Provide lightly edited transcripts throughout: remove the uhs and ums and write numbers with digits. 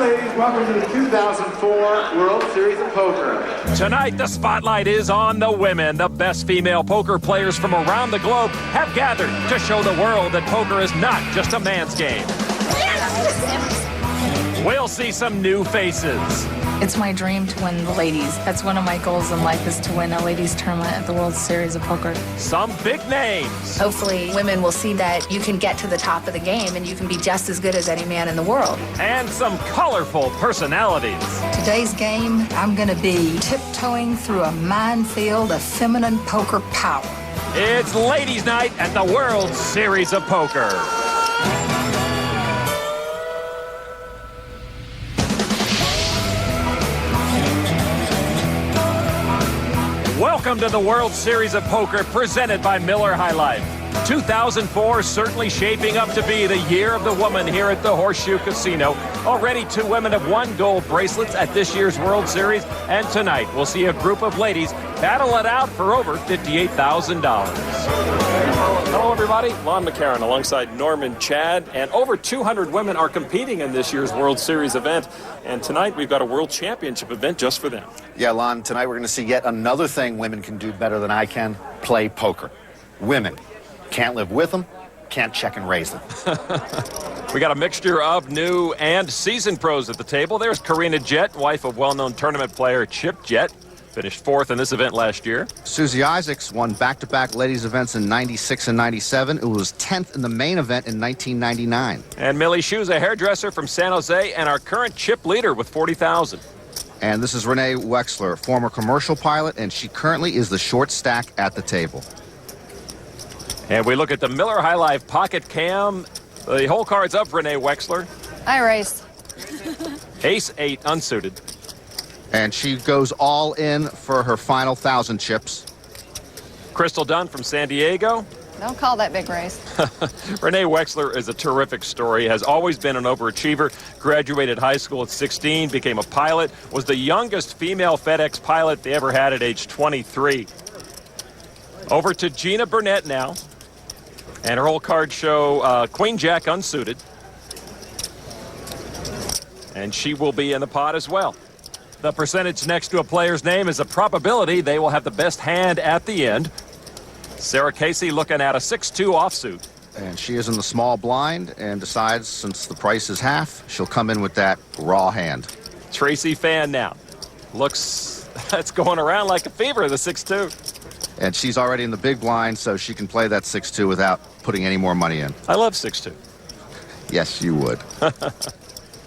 ladies, welcome to the 2004 World Series of Poker. Tonight, the spotlight is on the women. The best female poker players from around the globe have gathered to show the world that poker is not just a man's game. We'll see some new faces. It's my dream to win the ladies. That's one of my goals in life, is to win a ladies tournament at the World Series of Poker. Some big names. Hopefully, women will see that you can get to the top of the game and you can be just as good as any man in the world. And some colorful personalities. Today's game, I'm going to be tiptoeing through a minefield of feminine poker power. It's Ladies' Night at the World Series of Poker. Welcome to the World Series of Poker, presented by Miller High Life. 2004 certainly shaping up to be the year of the woman here at the Horseshoe Casino. Already 2 women have won gold bracelets at this year's World Series, and tonight we'll see a group of ladies battle it out for over $58,000. Hello, everybody. Lon McCarran alongside Norman Chad, and over 200 women are competing in this year's World Series event. And tonight we've got a World Championship event just for them. Yeah, Lon, tonight we're going to see yet another thing women can do better than I can: play poker. Women can't live with them, can't check and raise them. We got a mixture of new and seasoned pros at the table. There's Karina Jett, wife of well-known tournament player Chip Jett. Finished 4th in this event last year. Susie Isaacs won back-to-back ladies events in 96 and 97. It was 10th in the main event in 1999. And Millie Shiu is a hairdresser from San Jose and our current chip leader with 40,000. And this is Renee Wexler, former commercial pilot, and she currently is the short stack at the table. And we look at the Miller High Life Pocket Cam. The whole card's up, Renee Wexler. I race. Ace-8 unsuited. And she goes all in for her final 1,000 chips. Crystal Dunn from San Diego. Don't call that big race. Renee Wexler is a terrific story, has always been an overachiever, graduated high school at 16, became a pilot, was the youngest female FedEx pilot they ever had at age 23. Over to Gina Burnett now. And her whole card show Queen Jack unsuited. And she will be in the pot as well. The percentage next to a player's name is a probability they will have the best hand at the end. Sarah Casey looking at a 6-2 offsuit. And she is in the small blind and decides, since the price is half, she'll come in with that raw hand. Tracy Fan now. Looks, that's going around like a fever, the 6-2. And she's already in the big blind, so she can play that 6-2 without putting any more money in. I love 6-2. Yes, you would.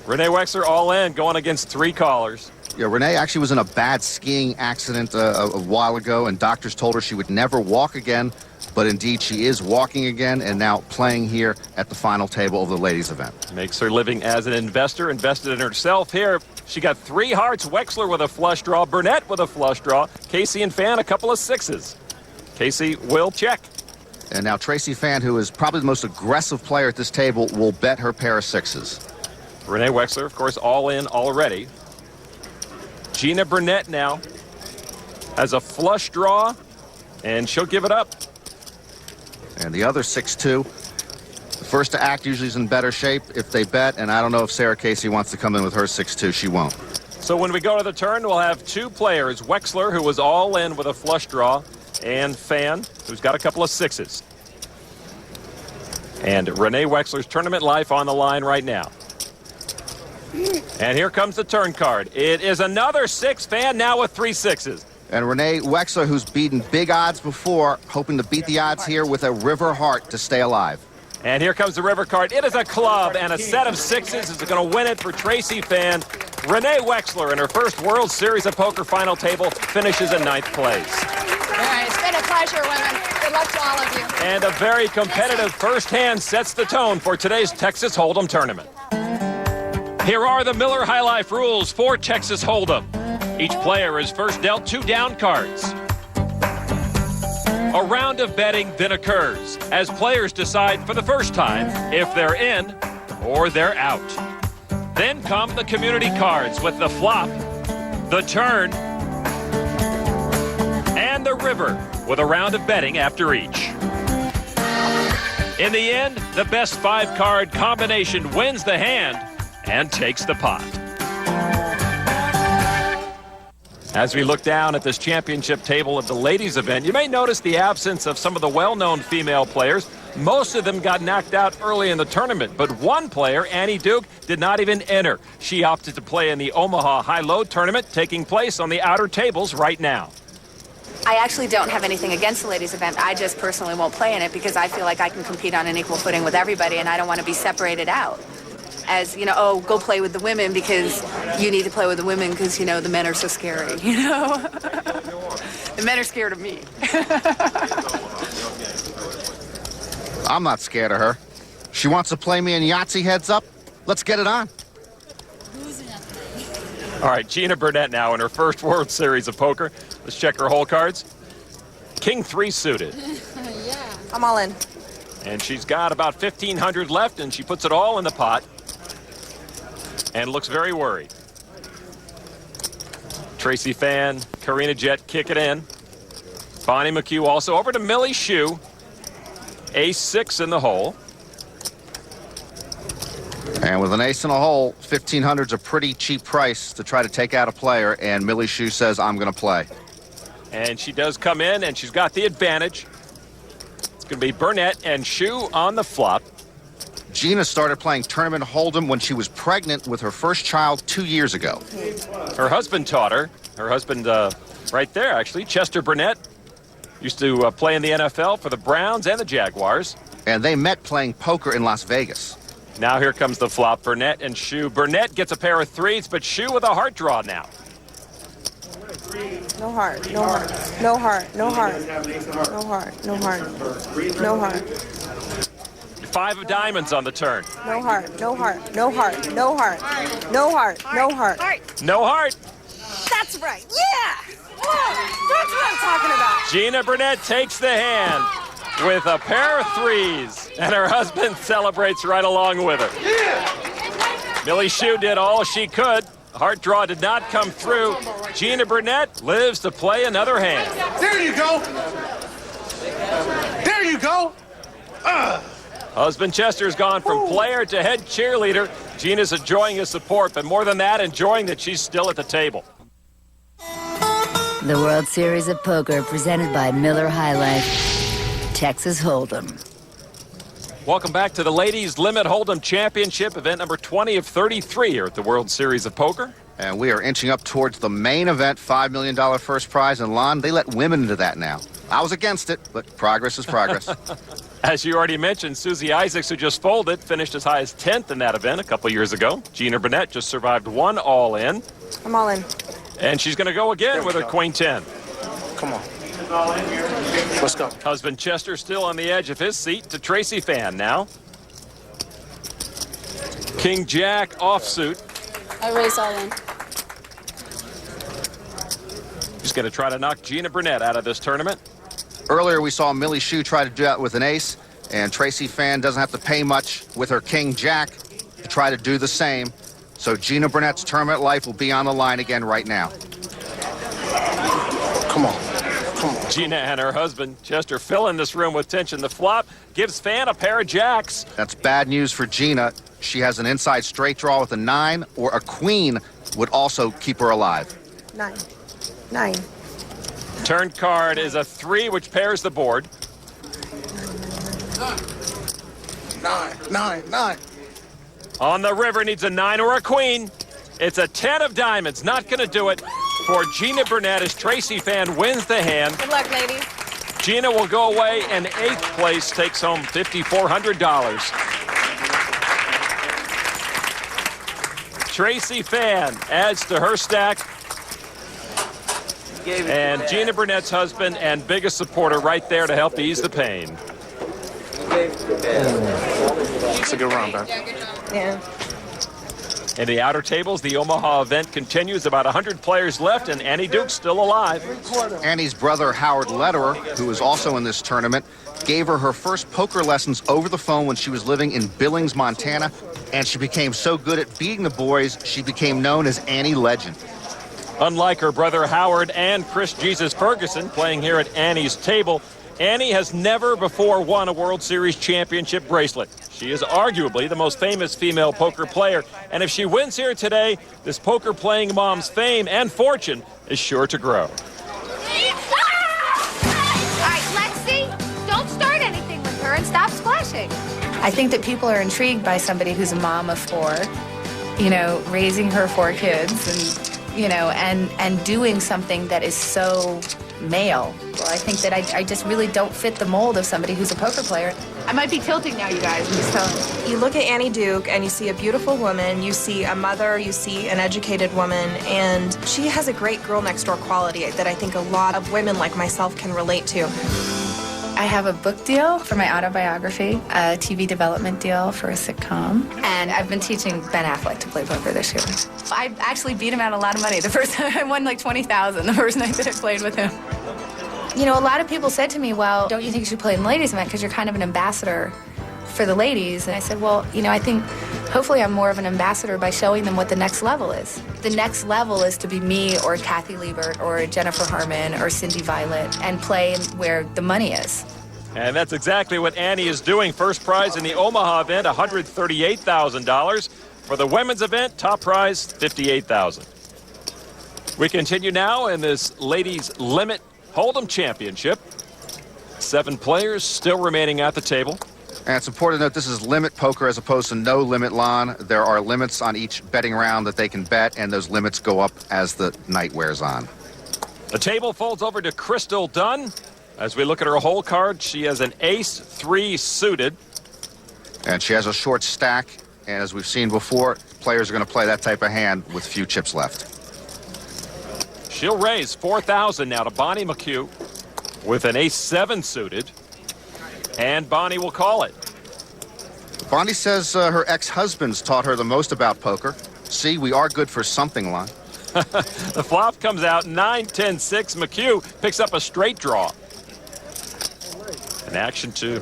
Renee Wexler all in, going against 3 callers. Yeah, Renee actually was in a bad skiing accident a while ago, and doctors told her she would never walk again. But indeed, she is walking again and now playing here at the final table of the ladies' event. Makes her living as an investor, invested in herself here. She got 3 hearts, Wexler with a flush draw, Burnett with a flush draw, Casey and Fan a couple of 6s. Casey will check. And now Tracy Fan, who is probably the most aggressive player at this table, will bet her pair of 6s. Renee Wexler, of course, all in already. Gina Burnett now has a flush draw, and she'll give it up. And the other 6-2, the first to act usually is in better shape if they bet, and I don't know if Sarah Casey wants to come in with her 6-2. She won't. So when we go to the turn, we'll have 2 players, Wexler, who was all in with a flush draw, and Fan, who's got a couple of 6s. And Renee Wexler's tournament life on the line right now. And here comes the turn card. It is another 6, Fan now with 3 6s. And Renee Wexler, who's beaten big odds before, hoping to beat the odds here with a river heart to stay alive. And here comes the river card. It is a club, and a set of 6s is going to win it for Tracy Fan. Renee Wexler in her first World Series of Poker final table finishes in 9th place. All right, it's been a pleasure, women. Good luck to all of you. And a very competitive first hand sets the tone for today's Texas Hold'em tournament. Here are the Miller High Life rules for Texas Hold'em. Each player is first dealt 2 down cards. A round of betting then occurs as players decide for the first time if they're in or they're out. Then come the community cards with the flop, the turn, and the river with a round of betting after each. In the end, the best 5-card combination wins the hand and takes the pot. As we look down at this championship table of the ladies event, you may notice the absence of some of the well-known female players. Most of them got knocked out early in the tournament, but one player, Annie Duke, did not even enter. She opted to play in the Omaha high-low tournament, taking place on the outer tables right now. I actually don't have anything against the ladies event. I just personally won't play in it because I feel like I can compete on an equal footing with everybody, and I don't want to be separated out. As, you know, oh, go play with the women because you need to play with the women because, you know, the men are so scary, you know? The men are scared of me. I'm not scared of her. She wants to play me in Yahtzee heads up. Let's get it on. All right, Gina Burnett now in her first World Series of Poker. Let's check her hole cards. King 3 suited. Yeah. I'm all in. And she's got about 1,500 left, and she puts it all in the pot. And looks very worried. Tracy Fan, Karina Jett kick it in. Bonnie McHugh also over to Millie Shiu. Ace-6 in the hole. And with an ace in a hole, 1,500's a pretty cheap price to try to take out a player, and Millie Shiu says, I'm going to play. And she does come in, and she's got the advantage. It's going to be Burnett and Shiu on the flop. Gina started playing tournament hold'em when she was pregnant with her first child 2 years ago. Her husband taught her. Her husband, right there, actually, Chester Burnett, used to play in the NFL for the Browns and the Jaguars. And they met playing poker in Las Vegas. Now here comes the flop, Burnett and Shiu. Burnett gets a pair of threes, but Shiu with a heart draw now. No heart, no heart, no heart, no heart, no heart, no heart, no heart. 5 of diamonds on the turn. No heart, no heart, no heart, no heart, no heart, no heart. No heart. That's right, yeah! That's what I'm talking about. Gina Burnett takes the hand with a pair of threes, and her husband celebrates right along with her. Millie Shiu did all she could. Heart draw did not come through. Gina Burnett lives to play another hand. There you go. There you go. Husband Chester's gone from player to head cheerleader. Gina's enjoying his support, but more than that, enjoying that she's still at the table. The World Series of Poker presented by Miller High Life, Texas Hold'em. Welcome back to the Ladies Limit Hold'em Championship, event number 20 of 33 here at the World Series of Poker. And we are inching up towards the main event, $5 million first prize. And Lon, they let women into that now. I was against it, but progress is progress. As you already mentioned, Susie Isaacs, who just folded, finished as high as 10th in that event a couple years ago. Gina Burnett just survived 1 all-in. I'm all in. And she's going to go again with her Queen 10. Come on. Let's go. Husband Chester still on the edge of his seat to Tracy Fan now. King Jack offsuit. I raise all in. He's going to try to knock Gina Burnett out of this tournament. Earlier, we saw Millie Shiu try to do that with an ace, and Tracy Fan doesn't have to pay much with her King Jack to try to do the same. So Gina Burnett's tournament life will be on the line again right now. Come on. Come on. Gina and her husband, Chester, filling this room with tension. The flop gives Fan a pair of jacks. That's bad news for Gina. She has an inside straight draw with a 9, or a queen would also keep her alive. 9. Turn card is a 3, which pairs the board. 9. On the river, needs a 9 or a queen. It's a 10 of diamonds. Not going to do it for Gina Burnett as Tracy Fan wins the hand. Good luck, ladies. Gina will go away, and 8th place takes home $5,400. Tracy Fan adds to her stack. And Gina Burnett's husband and biggest supporter right there to help ease the pain. It's a good round, man. Yeah. In the outer tables, the Omaha event continues. About 100 players left, and Annie Duke's still alive. Annie's brother, Howard Lederer, who is also in this tournament, gave her her first poker lessons over the phone when she was living in Billings, Montana, and she became so good at beating the boys, she became known as Annie Legend. Unlike her brother Howard and Chris Jesus Ferguson playing here at Annie's table, Annie has never before won a World Series championship bracelet. She is arguably the most famous female poker player, and if she wins here today, this poker-playing mom's fame and fortune is sure to grow. All right, Lexi, don't start anything with her and stop splashing. I think that people are intrigued by somebody who's a mom of 4, raising her 4 kids and doing something that is so male. Well, I think that I just really don't fit the mold of somebody who's a poker player. I might be tilting now, you guys. I'm just telling you. You look at Annie Duke and you see a beautiful woman, you see a mother, you see an educated woman, and she has a great girl next door quality that I think a lot of women like myself can relate to. I have a book deal for my autobiography, a TV development deal for a sitcom, and I've been teaching Ben Affleck to play poker this year. I actually beat him out a lot of money. The first time I won like $20,000 the first night that I played with him. A lot of people said to me, well, don't you think you should play in the ladies' event because you're kind of an ambassador for the ladies? And I said, well, I think hopefully I'm more of an ambassador by showing them what the next level is. The next level is to be me or Kathy Liebert or Jennifer Harmon or Cindy Violet and play where the money is. And that's exactly what Annie is doing. First prize in the Omaha event, $138,000. For the women's event, top prize, $58,000. We continue now in this ladies' limit Hold'em Championship. 7 players still remaining at the table. And it's important to note this is limit poker as opposed to no limit lawn. There are limits on each betting round that they can bet, and those limits go up as the night wears on. The table folds over to Crystal Dunn. As we look at her hole card, she has an ace-3 suited. And she has a short stack, and as we've seen before, players are going to play that type of hand with few chips left. She'll raise $4,000 now to Bonnie McHugh with an ace-7 suited. And Bonnie will call it. Bonnie says her ex-husband's taught her the most about poker. See, we are good for something, line. The flop comes out 9-10-6. McHugh picks up a straight draw. An action to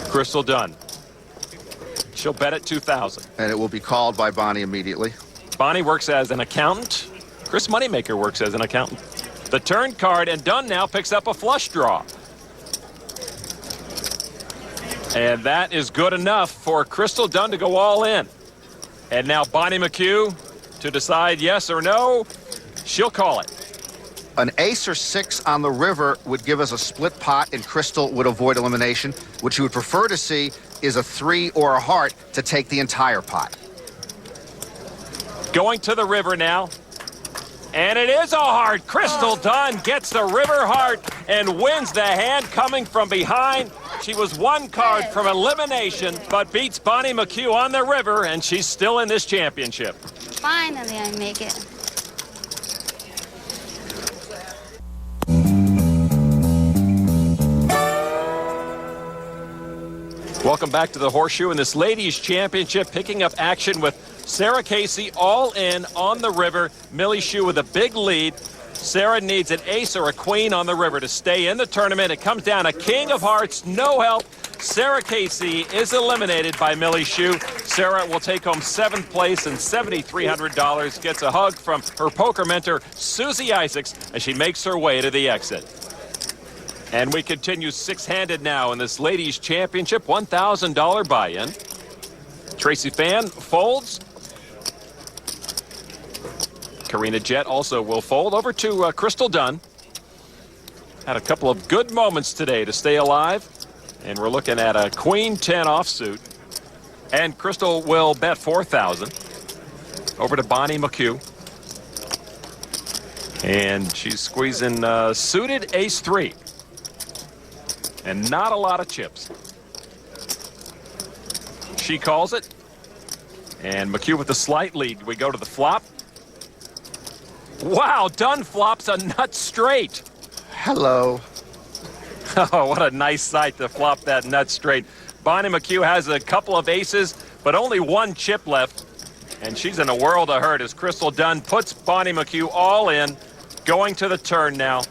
Crystal Dunn. She'll bet at $2,000. And it will be called by Bonnie immediately. Bonnie works as an accountant. Chris Moneymaker works as an accountant. The turn card, and Dunn now picks up a flush draw. And that is good enough for Crystal Dunn to go all in. And now Bonnie McHugh to decide yes or no. She'll call it. An ace or 6 on the river would give us a split pot, and Crystal would avoid elimination. What you would prefer to see is a 3 or a heart to take the entire pot. Going to the river now. And it is a heart. Crystal Dunn gets the river heart and wins the hand coming from behind. She was 1 card from elimination, but beats Bonnie McHugh on the river, and she's still in this championship. Finally, I make it. Welcome back to the Horseshoe in this ladies championship, picking up action with Sarah Casey all in on the river. Millie Shiu with a big lead. Sarah needs an ace or a queen on the river to stay in the tournament. It comes down a king of hearts, no help. Sarah Casey is eliminated by Millie Shiu. Sarah will take home 7th place and $7,300. Gets a hug from her poker mentor, Susie Isaacs, as she makes her way to the exit. And we continue 6-handed now in this ladies championship, $1,000 buy-in. Tracy Fan folds. Karina Jett also will fold. Over to Crystal Dunn. Had a couple of good moments today to stay alive. And we're looking at a Queen 10 offsuit. And Crystal will bet $4,000. Over to Bonnie McHugh. And she's squeezing suited ace-3. And not a lot of chips. She calls it. And McHugh with a slight lead. We go to the flop. Wow, Dunn flops a nut straight. Hello. Oh, what a nice sight to flop that nut straight. Bonnie McHugh has a couple of aces, but only 1 chip left. And she's in a world of hurt as Crystal Dunn puts Bonnie McHugh all in. Going to the turn now.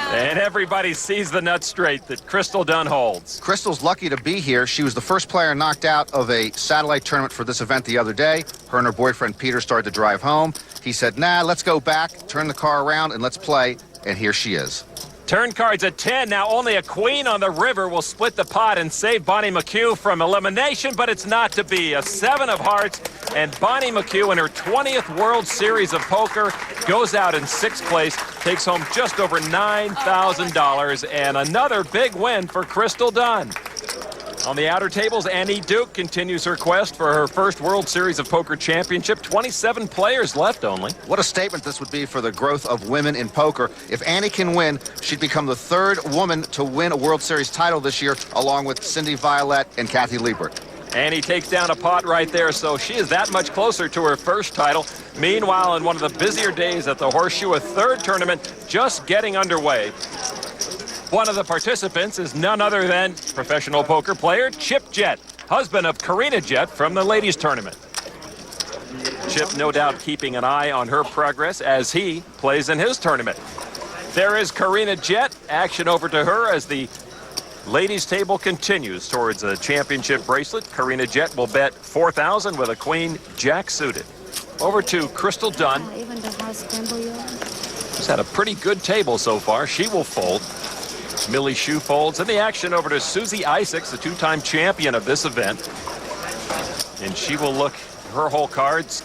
And everybody sees the nut straight that Crystal Dunn holds. Crystal's lucky to be here. She was the first player knocked out of a satellite tournament for this event the other day. Her and her boyfriend Peter started to drive home. He said, nah, let's go back, turn the car around, and let's play. And here she is. Turn cards at 10. Now only a queen on the river will split the pot and save Bonnie McHugh from elimination, but it's not to be. A 7 of hearts, and Bonnie McHugh in her 20th World Series of Poker goes out in 6th place, takes home just over $9,000, and another big win for Crystal Dunn. On the outer tables, Annie Duke continues her quest for her first World Series of Poker championship. 27 players left only. What a statement this would be for the growth of women in poker. If Annie can win, she'd become the 3rd woman to win a World Series title this year, along with Cindy Violette and Kathy Liebert. Annie takes down a pot right there, so she is that much closer to her first title. Meanwhile, in one of the busier days at the Horseshoe, a 3rd tournament just getting underway. One of the participants is none other than professional poker player Chip Jett, husband of Karina Jett from the ladies tournament. Chip no doubt keeping an eye on her progress as he plays in his tournament. There is Karina Jett. Action over to her as the ladies table continues towards a championship bracelet. Karina Jett will bet $4,000 with a queen jack suited. Over to Crystal Dunn, who's had a pretty good table so far. She will fold. Millie Shiu folds. And the action over to Susie Isaacs, the 2-time champion of this event. And she will look her whole cards,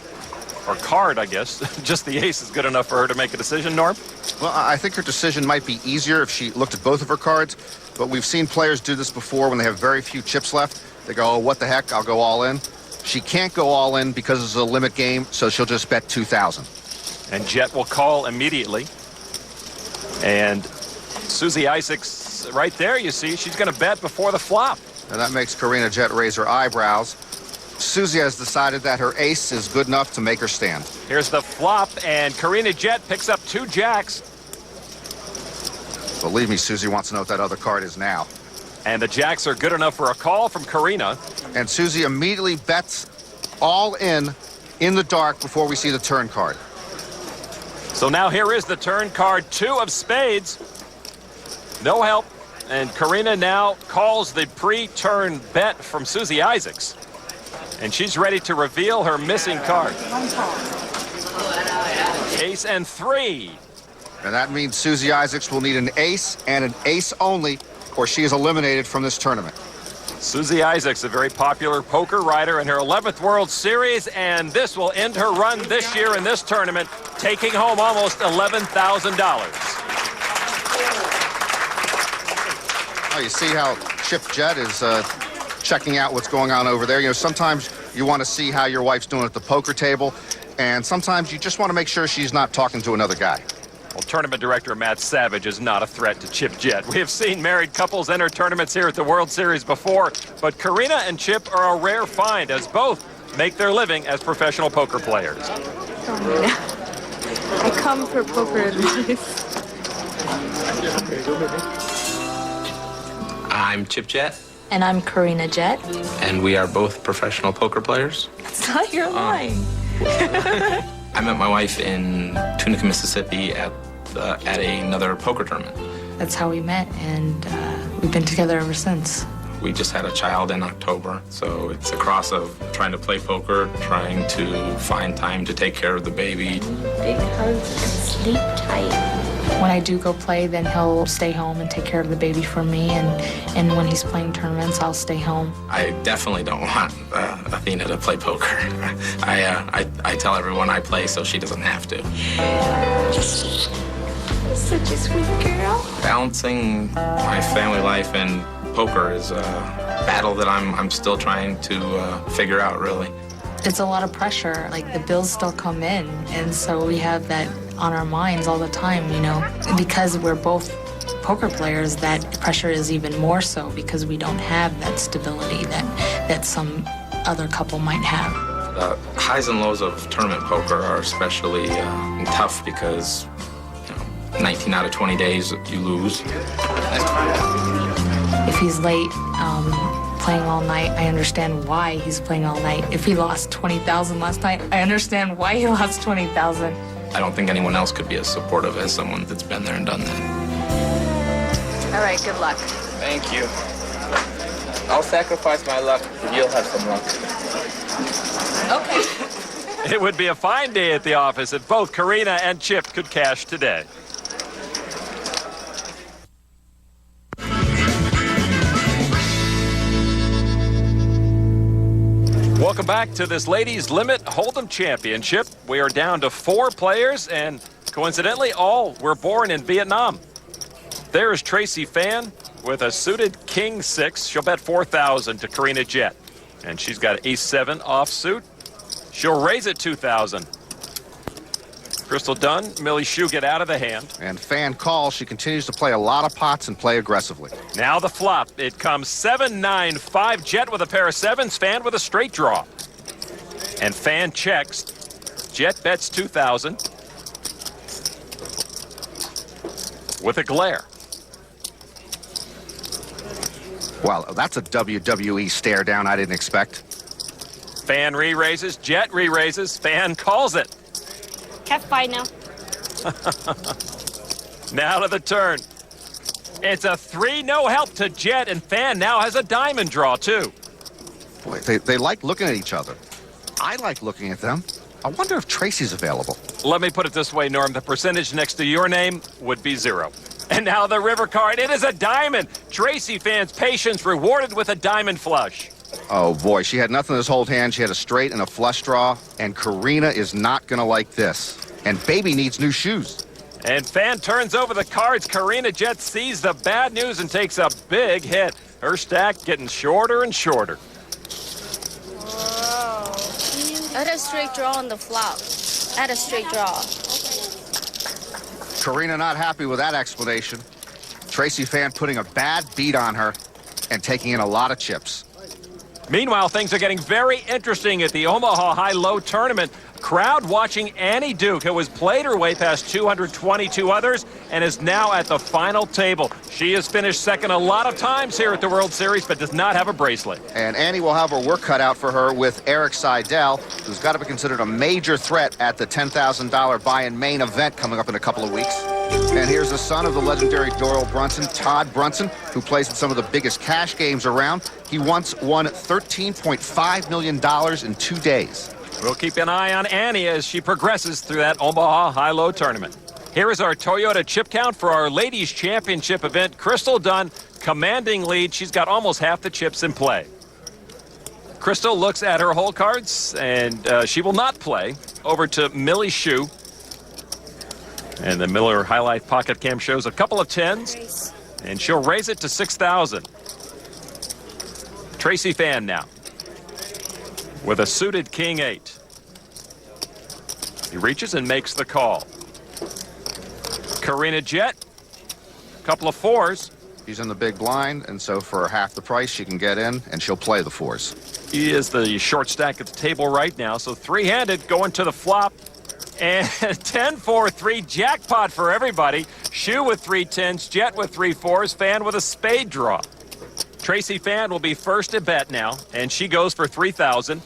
or card, I guess. Just the ace is good enough for her to make a decision, Norm? Well, I think her decision might be easier if she looked at both of her cards, but we've seen players do this before when they have very few chips left. They go, oh, what the heck, I'll go all in. She can't go all in because it's a limit game, so she'll just bet $2,000. And Jett will call immediately. And Susie Isaacs, right there, you see, she's going to bet before the flop. And that makes Karina Jett raise her eyebrows. Susie has decided that her ace is good enough to make her stand. Here's the flop, and Karina Jett picks up 2 jacks. Believe me, Susie wants to know what that other card is now. And the jacks are good enough for a call from Karina. And Susie immediately bets all in the dark before we see the turn card. So now here is the turn card, 2 of spades. No help, and Karina now calls the pre-turn bet from Susie Isaacs. And she's ready to reveal her missing card. Ace and 3. And that means Susie Isaacs will need an ace and an ace only, or she is eliminated from this tournament. Susie Isaacs, a very popular poker writer in her 11th World Series, and this will end her run this year in this tournament, taking home almost $11,000. Oh, you see how Chip Jett is checking out what's going on over there. You know, sometimes you want to see how your wife's doing at the poker table, and sometimes you just want to make sure she's not talking to another guy. Well, tournament director Matt Savage is not a threat to Chip Jett. We have seen married couples enter tournaments here at the World Series before, but Karina and Chip are a rare find as both make their living as professional poker players. I come for poker advice. I'm Chip Jett. And I'm Karina Jett. And we are both professional poker players. That's not your line. I met my wife in Tunica, Mississippi at another poker tournament. That's how we met, and we've been together ever since. We just had a child in October, so it's a cross of trying to play poker, trying to find time to take care of the baby. Big hugs and sleep tight. When I do go play, then he'll stay home and take care of the baby for me, and when he's playing tournaments, I'll stay home. I definitely don't want Athena to play poker. I tell everyone I play so she doesn't have to. Such a sweet girl. Balancing my family life and poker is a battle that I'm still trying to figure out, really. It's a lot of pressure. Like, the bills still come in, and so we have that on our minds all the time, you know. Because we're both poker players, that pressure is even more so because we don't have that stability that some other couple might have. The highs and lows of tournament poker are especially tough because 19 out of 20 days you lose. If he's late playing all night, I understand why he's playing all night. If he lost $20,000 last night, I understand why he lost $20,000. I don't think anyone else could be as supportive as someone that's been there and done that. All right, good luck. Thank you. I'll sacrifice my luck, but you'll have some luck. Okay. It would be a fine day at the office if both Karina and Chip could cash today. Welcome back to this Ladies Limit Hold'em Championship. We are down to 4 players, and coincidentally, all were born in Vietnam. There is Tracy Fan with a suited King 6. She'll bet 4,000 to Karina Jett. And she's got Ace 7 offsuit. She'll raise it 2,000. Crystal Dunn, Millie Shiu get out of the hand. And Fan calls. She continues to play a lot of pots and play aggressively. Now the flop. It comes 7-9-5. Jett with a pair of 7s. Fan with a straight draw. And Fan checks. Jett bets 2,000. With a glare. Wow, that's a WWE stare down I didn't expect. Fan re-raises. Jett re-raises. Fan calls it. Have fun now. Now to the turn. It's a 3 no help to Jett, and Fan now has a diamond draw, too. Boy, they like looking at each other. I like looking at them. I wonder if Tracy's available. Let me put it this way, Norm. The percentage next to your name would be 0. And now the river card. It is a diamond. Tracy Fan's patience rewarded with a diamond flush. Oh, boy, she had nothing in this whole hand. She had a straight and a flush draw, and Karina is not going to like this. And Baby needs new shoes. And Fan turns over the cards. Karina Jett sees the bad news and takes a big hit. Her stack getting shorter and shorter. Whoa. Add a straight draw on the flop. Add a straight draw. Karina not happy with that explanation. Tracy Fan putting a bad beat on her and taking in a lot of chips. Meanwhile, things are getting very interesting at the Omaha High-Low tournament. Crowd watching Annie Duke, who has played her way past 222 others and is now at the final table. She has finished second a lot of times here at the World Series, but does not have a bracelet. And Annie will have her work cut out for her with Eric Seidel, who's got to be considered a major threat at the $10,000 Buyin main event coming up in a couple of weeks. And here's the son of the legendary Doyle Brunson, Todd Brunson, who plays in some of the biggest cash games around. He once won $13.5 million in 2 days. We'll keep an eye on Annie as she progresses through that Omaha High-Low tournament. Here is our Toyota chip count for our Ladies Championship event. Crystal Dunn, commanding lead. She's got almost half the chips in play. Crystal looks at her hole cards, and she will not play. Over to Millie Shiu. And the Miller Highlight Pocket Cam shows a couple of 10s, and she'll raise it to 6,000. Tracy Fan now with a suited King 8. He reaches and makes the call. Karina Jett, a couple of 4s. She's in the big blind, and so for half the price, she can get in, and she'll play the 4s. He is the short stack at the table right now, so 3-handed going to the flop. And 10-4-3 jackpot for everybody. Shiu with 3 10s, Jett with 3 4s, Fan with a spade draw. Tracy Fan will be first at bet now, and she goes for 3,000.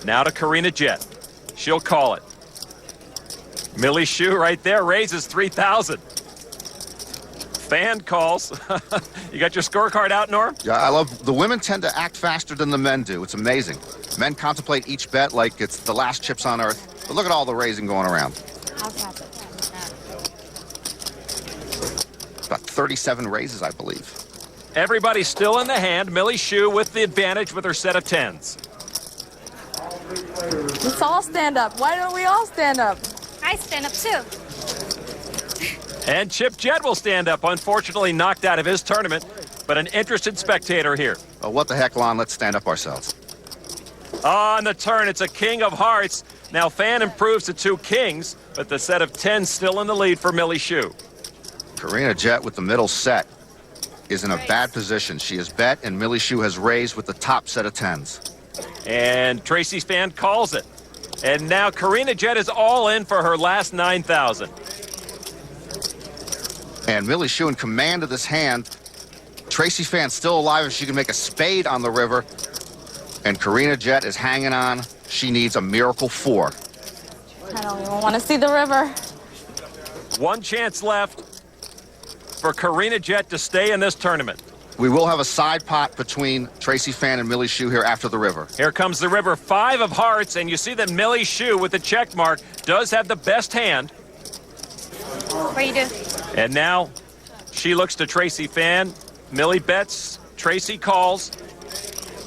Now to Karina Jett. She'll call it. Millie Shiu right there raises 3,000. Fan calls. You got your scorecard out, Norm? Yeah, I love the women tend to act faster than the men do. It's amazing. Men contemplate each bet like it's the last chips on earth. But look at all the raising going around. About 37 raises, I believe. Everybody's still in the hand. Millie Shiu with the advantage with her set of 10s. Let's all stand up. Why don't we all stand up? I stand up too. And Chip Jett will stand up, unfortunately knocked out of his tournament, but an interested spectator here. Oh, what the heck, Lon? Let's stand up ourselves. On the turn, it's a King of Hearts. Now Fan improves to 2 kings, but the set of 10s still in the lead for Millie Shiu. Karina Jett with the middle set is in a bad position. She has bet, and Millie Shiu has raised with the top set of 10s. And Tracy Fan calls it. And now Karina Jett is all in for her last 9,000. And Millie Shiu in command of this hand. Tracy Fan still alive if she can make a spade on the river. And Karina Jett is hanging on. She needs a miracle 4. I don't even want to see the river. One chance left for Karina Jett to stay in this tournament. We will have a side pot between Tracy Fan and Millie Shiu here after the river. Here comes the river, 5 of hearts, and you see that Millie Shiu with the check mark does have the best hand. What do you do? And now she looks to Tracy Fan. Millie bets, Tracy calls.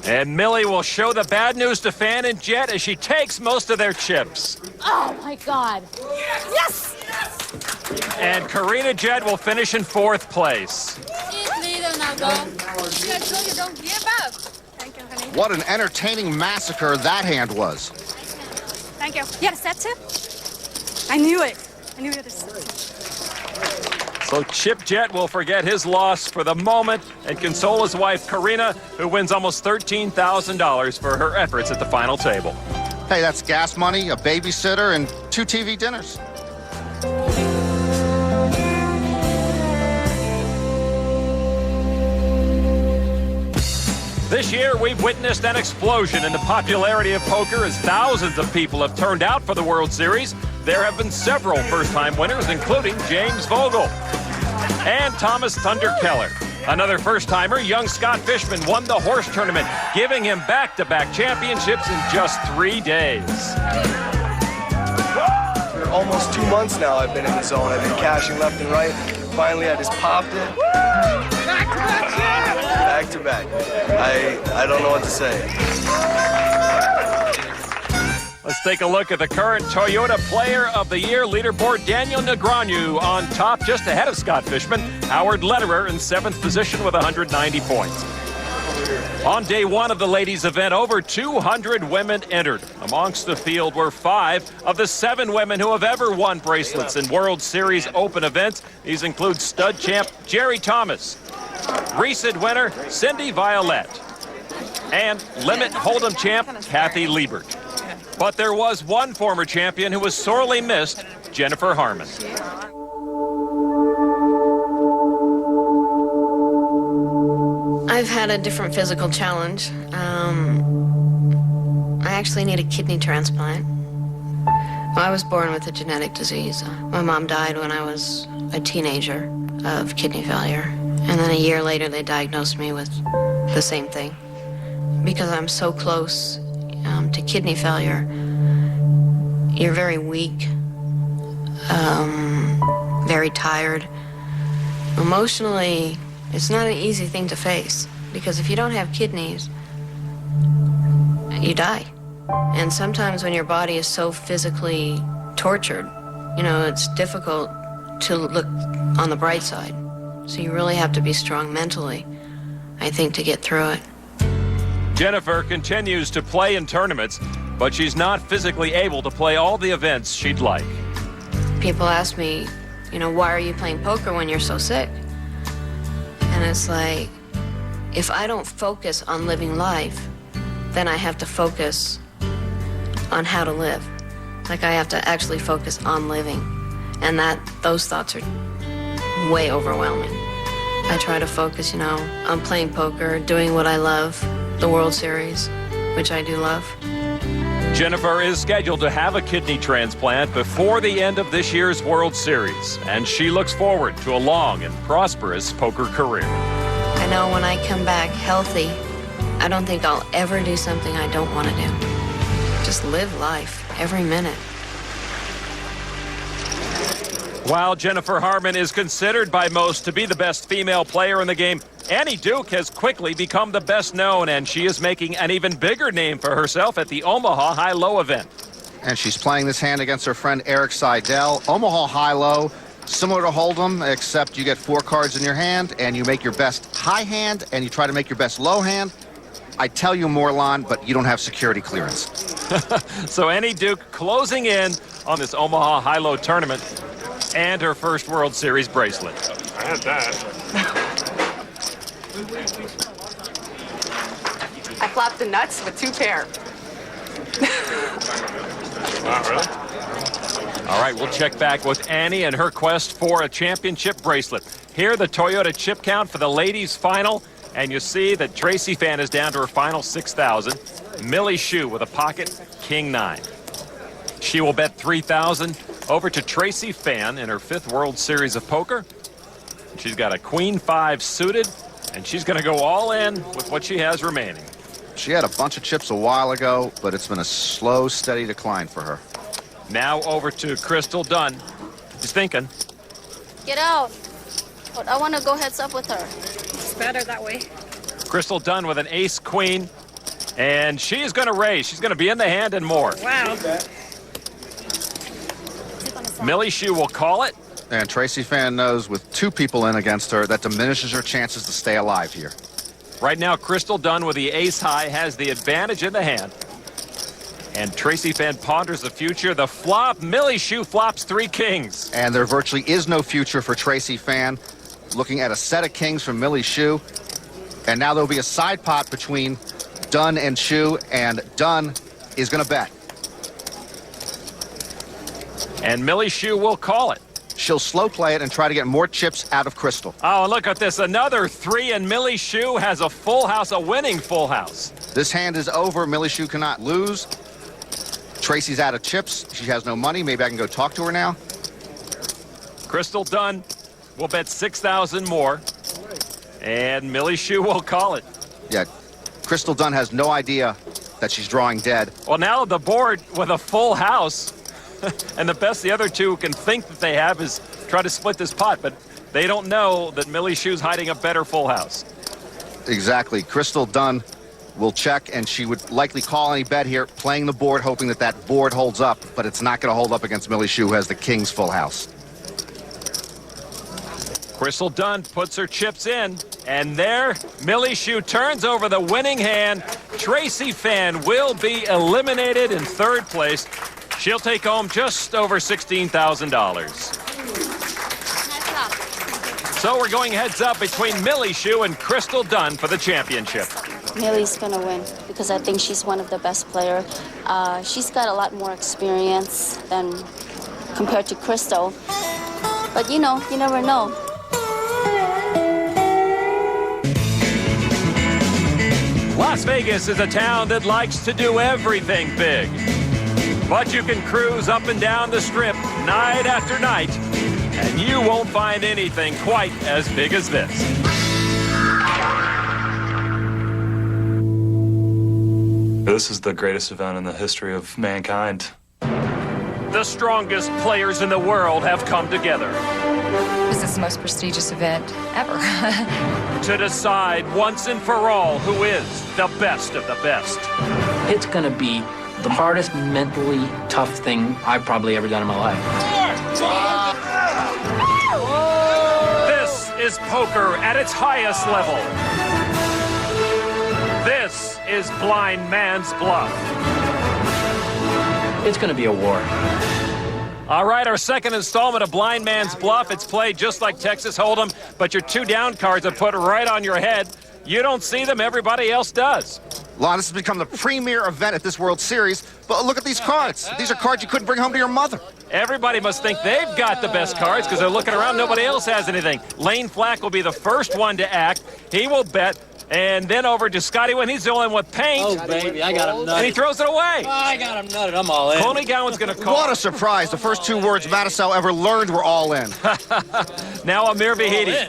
And Millie will show the bad news to Fan and Jett as she takes most of their chips. Oh my God. Yes! And Karina Jett will finish in 4th place. Don't give up. Thank you, honey. What an entertaining massacre that hand was. Thank you. You had a set tip? I knew it. I knew it. So Chip Jett will forget his loss for the moment and console his wife, Karina, who wins almost $13,000 for her efforts at the final table. Hey, that's gas money, a babysitter, and 2 TV dinners. This year, we've witnessed an explosion in the popularity of poker as thousands of people have turned out for the World Series. There have been several first-time winners, including James Vogel and Thomas Thunder Keller. Another first-timer, young Scott Fishman, won the horse tournament, giving him back-to-back championships in just 3 days. For almost 2 months now I've been in the zone. I've been cashing left and right. Finally, I just popped it. Back-to-back champ! Back-to-back. I don't know what to say. Let's take a look at the current Toyota Player of the Year leaderboard. Daniel Negreanu on top, just ahead of Scott Fishman. Howard Lederer in 7th position with 190 points. On day 1 of the ladies' event, over 200 women entered. Amongst the field were 5 of the 7 women who have ever won bracelets in World Series Open events. These include stud champ Jerry Thomas, recent winner Cindy Violette, and limit hold'em champ Kathy Liebert. But there was one former champion who was sorely missed, Jennifer Harmon. I've had a different physical challenge. I actually need a kidney transplant. I was born with a genetic disease. My mom died when I was a teenager of kidney failure. And then a year later, they diagnosed me with the same thing. Because I'm so close to kidney failure, you're very weak, very tired. Emotionally, it's not an easy thing to face, because if you don't have kidneys, you die. And sometimes when your body is so physically tortured, you know, it's difficult to look on the bright side. So you really have to be strong mentally, I think, to get through it. Jennifer continues to play in tournaments, but she's not physically able to play all the events she'd like. People ask me, you know, why are you playing poker when you're so sick? And it's like, if I don't focus on living life, then I have to focus on how to live. Like, I have to actually focus on living. And those thoughts are way overwhelming. I try to focus, you know, on playing poker, doing what I love, the World Series, which I do love. Jennifer is scheduled to have a kidney transplant before the end of this year's World Series, and she looks forward to a long and prosperous poker career. I know when I come back healthy, I don't think I'll ever do something I don't want to do. Just live life every minute. While Jennifer Harmon is considered by most to be the best female player in the game, Annie Duke has quickly become the best known, and she is making an even bigger name for herself at the Omaha High-Low event. And she's playing this hand against her friend Eric Seidel. Omaha High-Low, similar to Hold'em, except you get 4 cards in your hand, and you make your best high hand, and you try to make your best low hand. I tell you, Morlon, but you don't have security clearance. So Annie Duke closing in on this Omaha High-Low tournament and her first World Series bracelet. I had that. I flopped the nuts with 2 pair. Wow, really? All right, we'll check back with Annie and her quest for a championship bracelet. Here, the Toyota chip count for the ladies' final, and you see that Tracy Fan is down to her final 6,000. Millie Shiu with a pocket king-9. She will bet 3,000 over to Tracy Fan in her 5th World Series of Poker. She's got a queen-5 suited, and she's going to go all in with what she has remaining. She had a bunch of chips a while ago, but it's been a slow, steady decline for her. Now over to Crystal Dunn. She's thinking. Get out. But I want to go heads up with her. It's better that way. Crystal Dunn with an ace-queen And she's going to raise. She's going to be in the hand and more. Wow. Millie Shiu will call it. And Tracy Fan knows with 2 people in against her, that diminishes her chances to stay alive here. Right now, Crystal Dunn with the ace high has the advantage in the hand. And Tracy Fan ponders the future. The flop, Millie Shiu flops 3 kings. And there virtually is no future for Tracy Fan. Looking at a set of kings from Millie Shiu. And now there'll be a side pot between Dunn and Shiu, and Dunn is going to bet. And Millie Shiu will call it. She'll slow play it and try to get more chips out of Crystal. Oh, look at this. Another 3, and Millie Shiu has a full house, a winning full house. This hand is over. Millie Shiu cannot lose. Tracy's out of chips. She has no money. Maybe I can go talk to her now. Crystal Dunn will bet 6,000 more. And Millie Shiu will call it. Yeah, Crystal Dunn has no idea that she's drawing dead. Well, now the board with a full house. And the best the other 2 can think that they have is try to split this pot, but they don't know that Millie Shiu's hiding a better full house. Exactly. Crystal Dunn will check, and she would likely call any bet here, playing the board, hoping that that board holds up, but it's not going to hold up against Millie Shiu, who has the king's full house. Crystal Dunn puts her chips in, and there, Millie Shiu turns over the winning hand. Tracy Fan will be eliminated in 3rd place. She'll take home just over $16,000. So we're going heads up between Millie Shiu and Crystal Dunn for the championship. Millie's going to win because I think she's one of the best players. She's got a lot more experience than compared to Crystal. But, you know, you never know. Las Vegas is a town that likes to do everything big. But you can cruise up and down the Strip night after night, and you won't find anything quite as big as this. This is the greatest event in the history of mankind. The strongest players in the world have come together. This is the most prestigious event ever. To decide once and for all who is the best of the best. It's going to be the hardest mentally tough thing I've probably ever done in my life. This is poker at its highest level. This is blind man's bluff. It's going to be a war. All right, our second installment of Blind Man's Bluff. It's played just like Texas Hold'em, but your 2 down cards are put right on your head. You don't see them, everybody else does. Lon, this has become the premier event at this World Series, but look at these cards. These are cards you couldn't bring home to your mother. Everybody must think they've got the best cards because they're looking around. Nobody else has anything. Lane Flack will be the first one to act. He will bet. And then over to Scotty when he's the only one with paint. Oh, baby, I got him nutted. And he throws it away. Oh, I got him nutted. I'm all in. Coney Gowan's going to call. What a surprise. The first 2 words Matisel ever learned were all in. Now Amir Vahidi.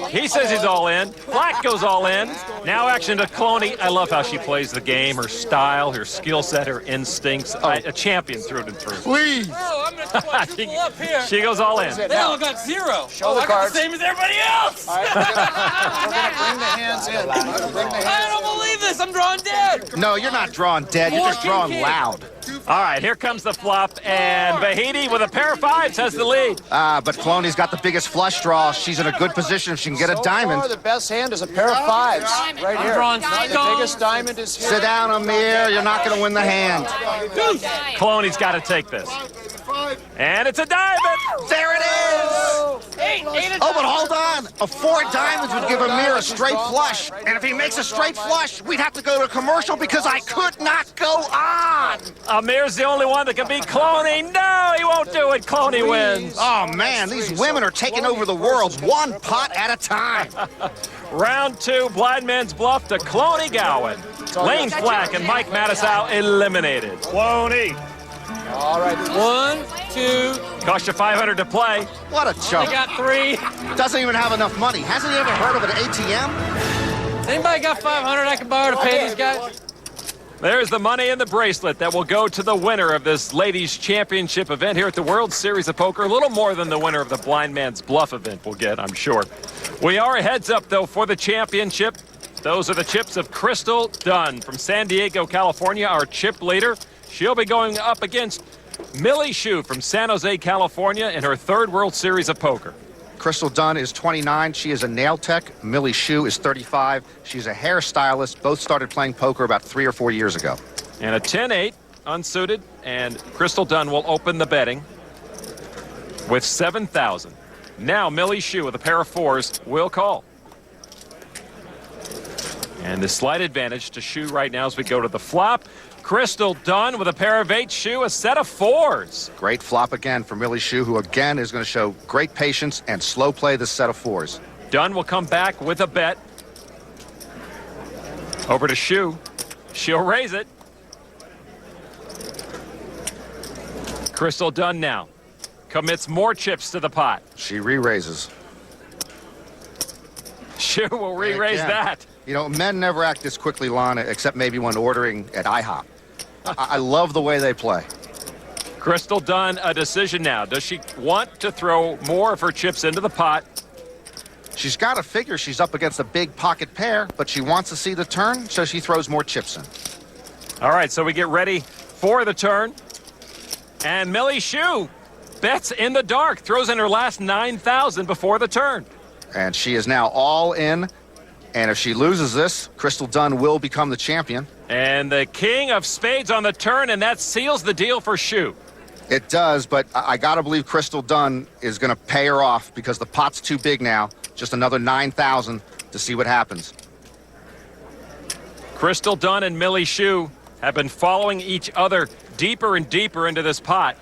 He says he's all in. Flack goes all in. Now action to Cloney. I love how she plays the game, her style, her skill set, her instincts. A champion through and through. Please. Oh, I'm going to put people up here. She goes all in. They all got 0. Show the I got cards. the same as everybody else. All right, we're gonna bring the hands in. I don't believe this. I'm drawing dead. No, you're not drawing dead. You're just drawing loud. All right, here comes the flop, and Vahidi with a pair of 5s has the lead. But Cloney's got the biggest flush draw. She's in a good position if she can get a diamond. So far, the best hand is a pair of 5s right here. drawing The biggest diamond is here. Sit down, Amir. You're not going to win the hand. Cloney's got to take this. And it's a diamond. There it is. Oh, but hold on. A 4 diamonds would give Amir a straight flush. And if he makes a straight flush, we'd have to go to a commercial because I could not go on. Amir's the only one that can beat Cloney. No, he won't do it. Cloney wins. Oh, man, these women are taking over the world one pot at a time. Round 2, Blind Man's Bluff to Cloney Gowan. Lane Flack and Mike Matisau eliminated. Cloney. All right. 1, 2. Cost you $500 to play. What a chump. I got 3. Doesn't even have enough money. Hasn't he ever heard of an ATM? Anybody got 500 I can borrow to pay these guys? There's the money in the bracelet that will go to the winner of this ladies' championship event here at the World Series of Poker. A little more than the winner of the Blind Man's Bluff event will get, I'm sure. We are heads up, though, for the championship. Those are the chips of Crystal Dunn from San Diego, California, our chip leader. She'll be going up against Millie Shiu from San Jose, California, in her third World Series of Poker. Crystal Dunn is 29. She is a nail tech. Millie Shiu is 35. She's a hairstylist. Both started playing poker about 3 or 4 years ago. And a 10-8 unsuited, and Crystal Dunn will open the betting with 7,000. Now Millie Shiu with a pair of fours will call. And the slight advantage to Shiu right now as we go to the flop. Crystal Dunn with a pair of eights. Shiu a set of fours. Great flop again for Millie Shiu, who again is going to show great patience and slow play this set of fours. Dunn will come back with a bet. Over to Shiu. She'll raise it. Crystal Dunn now commits more chips to the pot. She re-raises. Shiu will re-raise that. You know, men never act this quickly, Lon, except maybe when ordering at IHOP. I love the way they play. Crystal Dunn, a decision now. Does she want to throw more of her chips into the pot? She's got to figure she's up against a big pocket pair, but she wants to see the turn, so she throws more chips in. All right, so we get ready for the turn. And Millie Shiu bets in the dark, throws in her last 9,000 before the turn. And she is now all in. And if she loses this, Crystal Dunn will become the champion. And the king of spades on the turn, and that seals the deal for Shiu. It does, but I got to believe Crystal Dunn is going to pay her off because the pot's too big now. Just another 9,000 to see what happens. Crystal Dunn and Millie Shiu have been following each other deeper and deeper into this pot.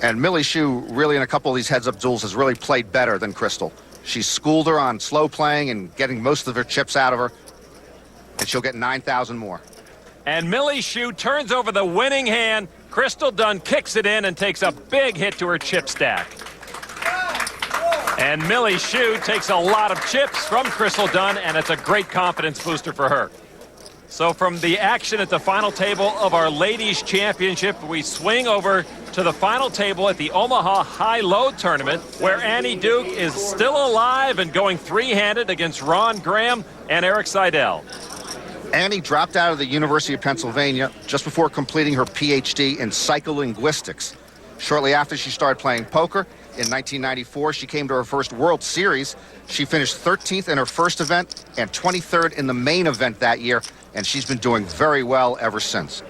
And Millie Shiu, really in a couple of these heads-up duels, has really played better than Crystal. She's schooled her on slow playing and getting most of her chips out of her, and she'll get 9,000 more. And Millie Shiu turns over the winning hand. Crystal Dunn kicks it in and takes a big hit to her chip stack. And Millie Shiu takes a lot of chips from Crystal Dunn, and it's a great confidence booster for her. So from the action at the final table of our Ladies Championship, we swing over to the final table at the Omaha High-Low Tournament, where Annie Duke is still alive and going three-handed against Ron Graham and Eric Seidel. Annie dropped out of the University of Pennsylvania just before completing her PhD in psycholinguistics. Shortly after she started playing poker, in 1994, she came to her first World Series. She finished 13th in her first event and 23rd in the main event that year, and she's been doing very well ever since.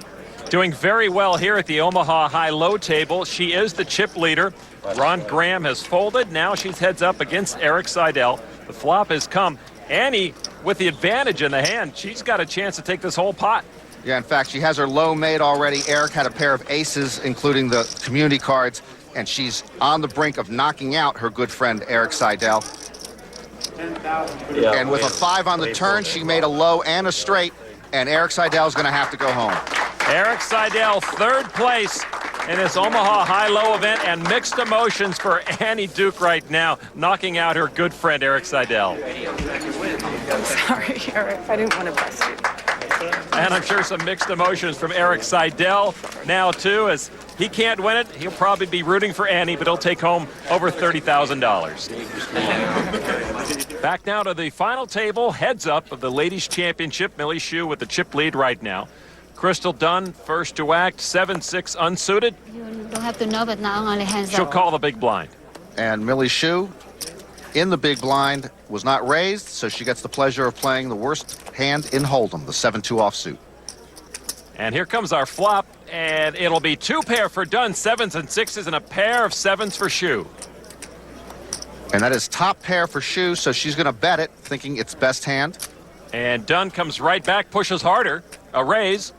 Doing very well here at the Omaha High-Low table. She is the chip leader. Ron Graham has folded. Now she's heads up against Eric Seidel. The flop has come. Annie, with the advantage in the hand, she's got a chance to take this whole pot. Yeah, in fact, she has her low made already. Eric had a pair of aces, including the community cards, and she's on the brink of knocking out her good friend Eric Seidel. And with a 5 on the turn, she made a low and a straight, and Eric Seidel is going to have to go home. Eric Seidel, third place in this Omaha High-Low event, and mixed emotions for Annie Duke right now, knocking out her good friend Eric Seidel. I'm sorry, Eric. I didn't want to bust you. And I'm sure some mixed emotions from Eric Seidel now, too, as he can't win it. He'll probably be rooting for Annie, but he'll take home over $30,000. Back now to the final table, heads up of the Ladies Championship. Millie Shiu with the chip lead right now. Crystal Dunn, first to act, 7-6 unsuited. You don't have to know, but now only hands She'll up. call the big blind. And Millie Shiu, in the big blind, was not raised, so she gets the pleasure of playing the worst hand in Hold'em, the 7-2 offsuit. And here comes our flop, and it'll be 2 pair for Dunn, 7s and 6s, and a pair of 7s for Shiu. And that is top pair for Shiu, so she's going to bet it, thinking it's best hand. And Dunn comes right back, pushes harder, a raise.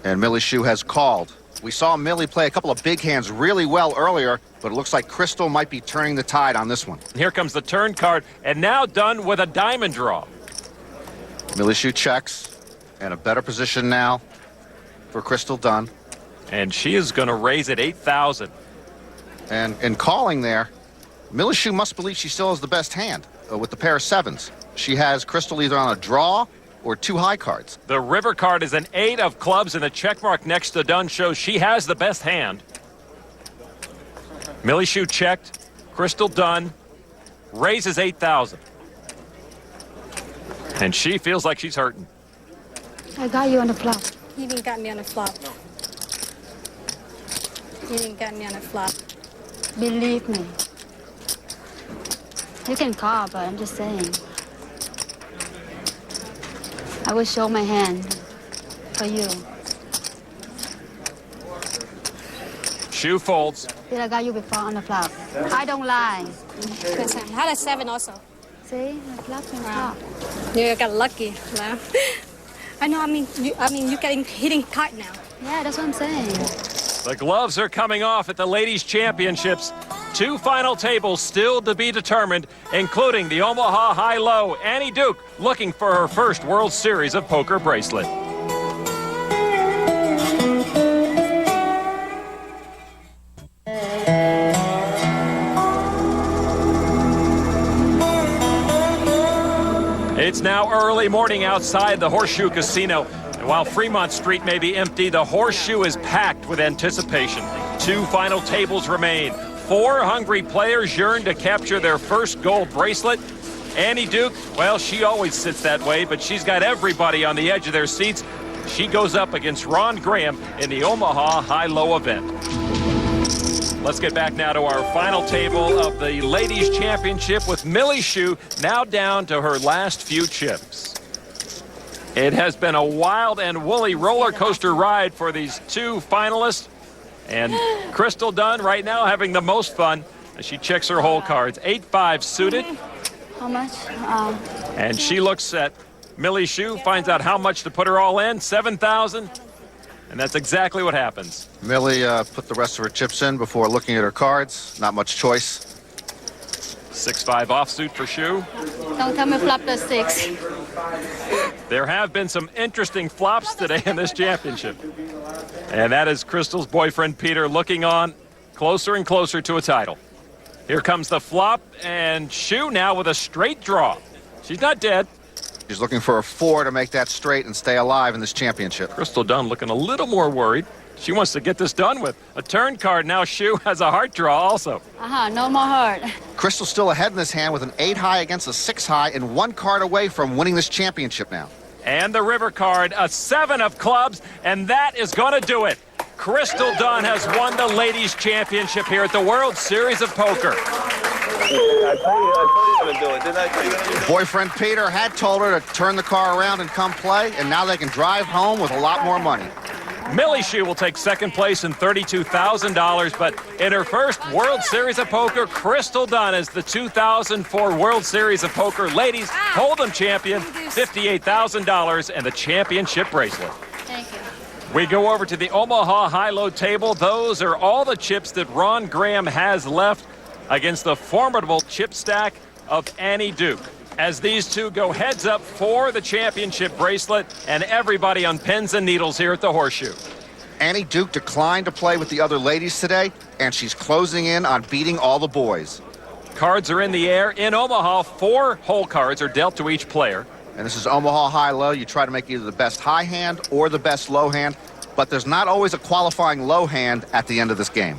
And Millie Shiu has called. We saw Millie play a couple of big hands really well earlier, but it looks like Crystal might be turning the tide on this one. And here comes the turn card, and now Dunn with a diamond draw. Millie Shiu checks, and a better position now for Crystal Dunn. And she is going to raise at 8,000. And in calling there, Millie Shiu must believe she still has the best hand with the pair of 7s. She has Crystal either on a draw or 2 high cards. The river card is an 8 of clubs, and the check mark next to Dunn shows she has the best hand. Millie Shiu checked. Crystal Dunn raises 8,000. And she feels like she's hurting. I got you on the flop. You didn't got me on the flop. You didn't got me on the flop. Believe me. You can call, but I'm just saying. I will show my hand for you. Shiu folds. Did I got you before on the flop? I don't lie. Listen, I had a 7 also. See, the flop and top. You got lucky, no? I know. I mean, you're getting hitting card now. Yeah, that's what I'm saying. The gloves are coming off at the Ladies' Championships. 2 final tables still to be determined, including the Omaha High-Low. Annie Duke looking for her first World Series of Poker bracelet. It's now early morning outside the Horseshoe Casino. And while Fremont Street may be empty, the Horseshoe is packed with anticipation. 2 final tables remain. 4 hungry players yearn to capture their first gold bracelet. Annie Duke, well, she always sits that way, but she's got everybody on the edge of their seats. She goes up against Ron Graham in the Omaha High-Low event. Let's get back now to our final table of the Ladies' Championship with Millie Shiu now down to her last few chips. It has been a wild and woolly roller coaster ride for these 2 finalists. And Crystal Dunn right now having the most fun as she checks her hole cards. 8-5 suited. How much? And she looks at Millie Shiu, finds out how much to put her all in, 7,000. And that's exactly what happens. Millie put the rest of her chips in before looking at her cards. Not much choice. 6-5 offsuit for Shiu. Don't tell me flop the 6. There have been some interesting flops today in this championship. And that is Crystal's boyfriend, Peter, looking on closer and closer to a title. Here comes the flop, and Shiu now with a straight draw. She's not dead. She's looking for a 4 to make that straight and stay alive in this championship. Crystal Dunn looking a little more worried. She wants to get this done with. A turn card. Now Shiu has a heart draw also. No more heart. Crystal's still ahead in this hand with an 8 high against a 6 high and 1 card away from winning this championship now. And the river card, a 7 of clubs, and that is going to do it. Crystal Dunn has won the Ladies' Championship here at the World Series of Poker. I told you to do it. Didn't I tell you to do it? Boyfriend Peter had told her to turn the car around and come play, and now they can drive home with a lot more money. Millie Shiu will take second place in $32,000, but in her first World Series of Poker, Crystal Dunn is the 2004 World Series of Poker Ladies Hold'em champion, $58,000 and the championship bracelet. Thank you. We go over to the Omaha High-Low table. Those are all the chips that Ron Graham has left against the formidable chip stack of Annie Duke. As these 2 go heads up for the championship bracelet, and everybody on pins and needles here at the Horseshoe. Annie Duke declined to play with the other ladies today, and she's closing in on beating all the boys. Cards are in the air. In Omaha, 4 hole cards are dealt to each player. And this is Omaha High-Low. You try to make either the best high hand or the best low hand, but there's not always a qualifying low hand at the end of this game.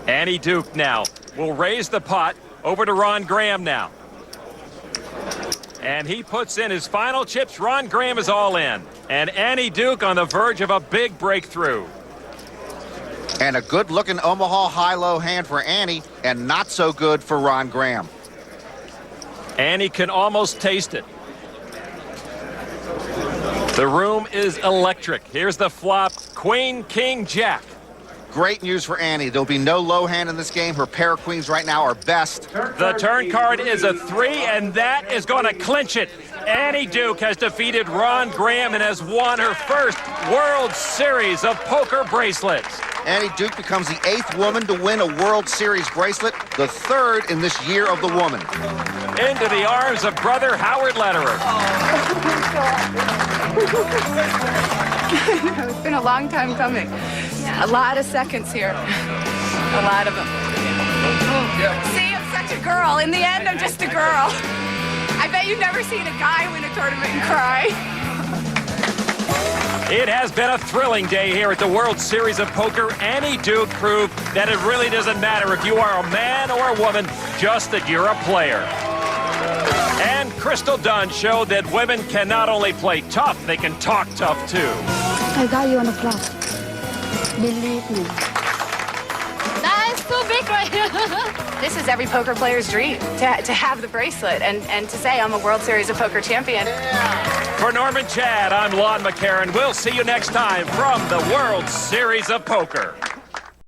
Annie Duke now will raise the pot over to Ron Graham now. And he puts in his final chips. Ron Graham is all in. And Annie Duke on the verge of a big breakthrough. And a good-looking Omaha High-Low hand for Annie, and not so good for Ron Graham. Annie can almost taste it. The room is electric. Here's the flop. Queen, King, Jack. Great news for Annie. There'll be no low hand in this game. Her pair of queens right now are best. The turn card is a 3, and that is going to clinch it. Annie Duke has defeated Ron Graham and has won her first World Series of Poker bracelets. Annie Duke becomes the 8th woman to win a World Series bracelet, the 3rd in this year of the woman. Into the arms of brother Howard Lederer. It's been a long time coming. A lot of seconds here. A lot of them. See, I'm such a girl. In the end, I'm just a girl. I bet you've never seen a guy win a tournament and cry. It has been a thrilling day here at the World Series of Poker. Annie Duke proved that it really doesn't matter if you are a man or a woman, just that you're a player. And Crystal Dunn showed that women can not only play tough, they can talk tough too. I got you on the flop. Believe me. That is so big right here. This is every poker player's dream, to have the bracelet and to say I'm a World Series of Poker champion. For Norman Chad, I'm Lon McCarran. We'll see you next time from the World Series of Poker.